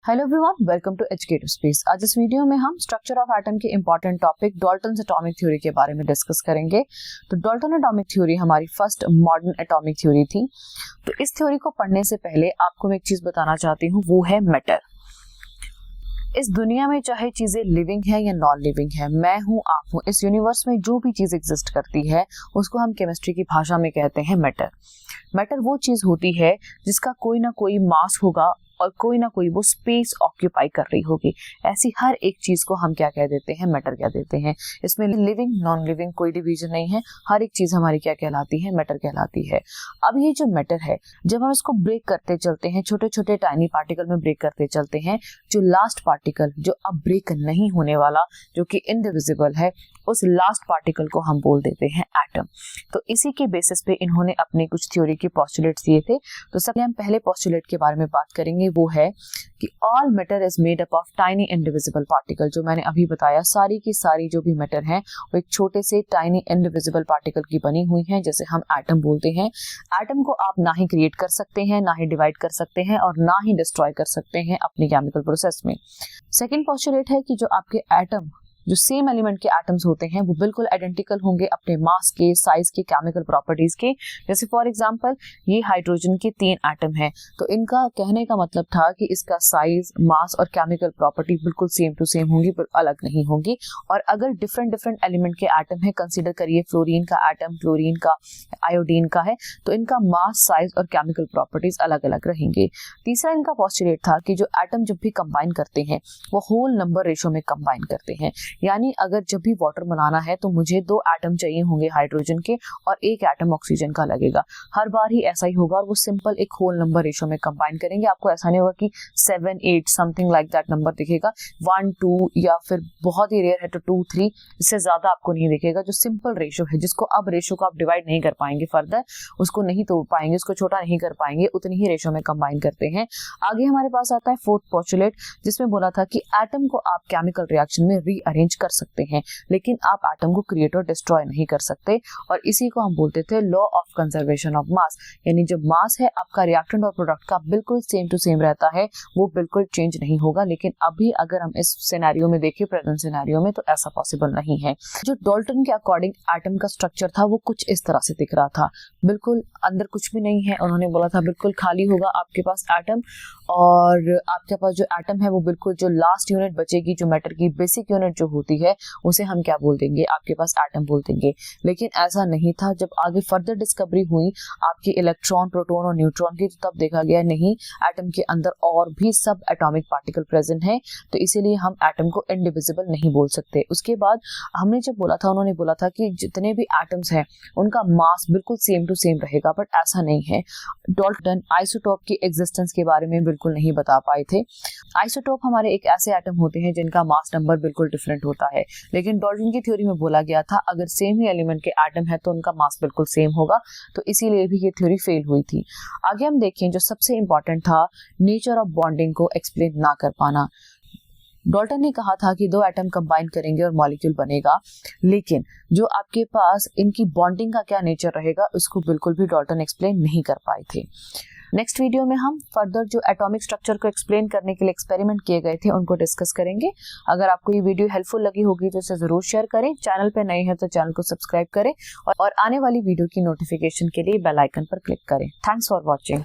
Hello everyone, welcome to educative space. आज इस video में हम स्ट्रक्चर ऑफ एटम के important topic Dalton's atomic theory के बारे में डिस्कस करेंगे। तो डाल्टन एटॉमिक थ्योरी हमारी फर्स्ट मॉडर्न एटॉमिक थ्योरी थी। तो इस थ्योरी को पढ़ने से पहले आपको मैं एक चीज बताना चाहती हूँ, वो है मैटर। इस दुनिया में चाहे चीजें लिविंग है या नॉन लिविंग है, मैं हूँ, आप हूँ, इस यूनिवर्स में जो भी चीज एग्जिस्ट करती है उसको हम केमिस्ट्री की भाषा में कहते हैं मैटर। मैटर वो चीज होती है जिसका कोई ना कोई मास होगा और कोई ना कोई वो स्पेस ऑक्यूपाई कर रही होगी। ऐसी हर एक चीज को हम क्या कह देते हैं, मैटर कह देते हैं। इसमें लिविंग नॉन लिविंग कोई डिवीजन नहीं है, हर एक चीज हमारी क्या कहलाती है, मैटर कहलाती है। अब ये जो मैटर है, जब हम इसको ब्रेक करते चलते हैं, छोटे छोटे टाइनी पार्टिकल में ब्रेक करते चलते हैं, जो लास्ट पार्टिकल जो अब ब्रेक नहीं होने वाला, जो कि इनडिविजिबल है, उस लास्ट पार्टिकल को हम बोल देते हैं एटम। तो इसी के बेसिस पे इन्होंने अपने कुछ थ्योरी के पोस्टुलेट्स दिए थे। तो सबसे हम पहले पोस्टुलेट के बारे में बात करेंगे, वो है कि all matter is made up of tiny indivisible particle. जो मैंने अभी बताया, सारी की सारी जो भी मैटर है वो एक छोटे से टाइनी इनडिविजिबल पार्टिकल की बनी हुई है, जैसे हम एटम बोलते हैं। एटम को आप ना ही क्रिएट कर सकते हैं, ना ही डिवाइड कर सकते हैं और ना ही डिस्ट्रॉय कर सकते हैं अपनी केमिकल प्रोसेस में। सेकेंड पोस्टुलेट है कि जो आपके एटम, जो सेम एलिमेंट के एटम्स होते हैं, वो बिल्कुल आइडेंटिकल होंगे अपने मास के, साइज के, केमिकल प्रॉपर्टीज के। जैसे फॉर एग्जांपल ये हाइड्रोजन के 3 एटम हैं, तो इनका कहने का मतलब था कि इसका साइज, मास और केमिकल प्रॉपर्टी बिल्कुल सेम टू सेम होंगी, पर अलग नहीं होंगी। और अगर डिफरेंट डिफरेंट एलिमेंट के एटम है, कंसीडर करिए फ्लोरीन का एटम, क्लोरीन का, आयोडीन का है, तो इनका मास, साइज और केमिकल प्रॉपर्टीज अलग अलग रहेंगे। तीसरा इनका पोस्टुलेट था कि जो एटम जब भी कंबाइन करते हैं वो होल नंबर रेशो में कंबाइन करते हैं। यानी अगर जब भी वाटर बनाना है तो मुझे 2 एटम चाहिए होंगे हाइड्रोजन के और 1 एटम ऑक्सीजन का लगेगा। हर बार ही ऐसा ही होगा और वो सिंपल एक होल नंबर रेशो में कंबाइन करेंगे। आपको ऐसा नहीं होगा कि 7, 8 समथिंग लाइक दैट नंबर दिखेगा, 1, 2 या फिर बहुत ही रेयर है तो 2, 3, इससे ज्यादा आपको नहीं दिखेगा। जो सिंपल रेशो है, जिसको अब रेशो को आप डिवाइड नहीं कर पाएंगे फर्दर, उसको नहीं तोड़ पाएंगे, उसको छोटा नहीं कर पाएंगे, उतनी ही रेशो में कंबाइन करते हैं। आगे हमारे पास आता है फोर्थ पोस्टुलेट, जिसमें बोला था कि एटम को आप केमिकल रिएक्शन में रीअरेंज कर सकते हैं, लेकिन आप एटम को क्रिएट और डिस्ट्रॉय नहीं कर सकते। और इसी को हम बोलते थे law of conservation of mass. यानी जो मास है आपका रिएक्टेंट और प्रोडक्ट का बिल्कुल सेम टू सेम रहता है, वो बिल्कुल चेंज नहीं होगा। लेकिन अभी अगर हम इस सिनेरियो में देखें, प्रेजेंट सिनेरियो में, तो ऐसा पॉसिबल नहीं है। जो डाल्टन के अकॉर्डिंग एटम का स्ट्रक्चर था वो कुछ इस तरह से दिख रहा था, बिल्कुल अंदर कुछ भी नहीं है। उन्होंने बोला था बिल्कुल खाली होगा आपके पास एटम, और आपके पास जो एटम है वो बिल्कुल जो लास्ट यूनिट बचेगी, जो मैटर की बेसिक यूनिट जो होती है, उसे हम क्या बोल देंगे, आपके पास एटम बोल देंगे। लेकिन ऐसा नहीं था। जब आगे फर्दर डिस्कवरी हुई आपकी इलेक्ट्रॉन, प्रोटॉन और न्यूट्रॉन की, तो तब देखा गया नहीं, एटम के अंदर और भी सब एटॉमिक पार्टिकल प्रेजेंट है, तो इसीलिए हम एटम को इंडिविजिबल नहीं बोल सकते। उसके बाद हमने जब बोला था, उन्होंने बोला था कि जितने भी एटम्स हैं उनका मास बिल्कुल सेम टू सेम रहेगा, बट ऐसा नहीं है। डाल्टन आइसोटोप की एग्जिस्टेंस के बारे में बिल्कुल नहीं बता पाए थे। आइसोटोप हमारे एक ऐसे एटम होते हैं जिनका मास नंबर बिल्कुल डिफरेंट होता है, लेकिन डाल्टन की थ्योरी में बोला गया था अगर सेम ही एलिमेंट के एटम है तो उनका मास बिल्कुल सेम होगा, तो इसीलिए भी ये थ्योरी फेल हुई थी। आगे हम देखें, जो सबसे इंपॉर्टेंट था, नेचर ऑफ बॉन्डिंग को एक्सप्लेन ना कर पाना। डाल्टन ने कहा था कि 2 एटम कंबाइन करेंगे और मॉलिक्यूल बनेगा, लेकिन जो आपके पास इनकी बॉन्डिंग का क्या नेचर रहेगा, उसको बिल्कुल भी डाल्टन एक्सप्लेन नहीं कर पाए थे। नेक्स्ट वीडियो में हम फर्दर जो एटॉमिक स्ट्रक्चर को एक्सप्लेन करने के लिए एक्सपेरिमेंट किए गए थे उनको डिस्कस करेंगे। अगर आपको ये वीडियो हेल्पफुल लगी होगी तो इसे जरूर शेयर करें। चैनल पे नए हैं तो चैनल को सब्सक्राइब करें और आने वाली वीडियो की नोटिफिकेशन के लिए बेल आइकन पर क्लिक करें। Thanks for watching.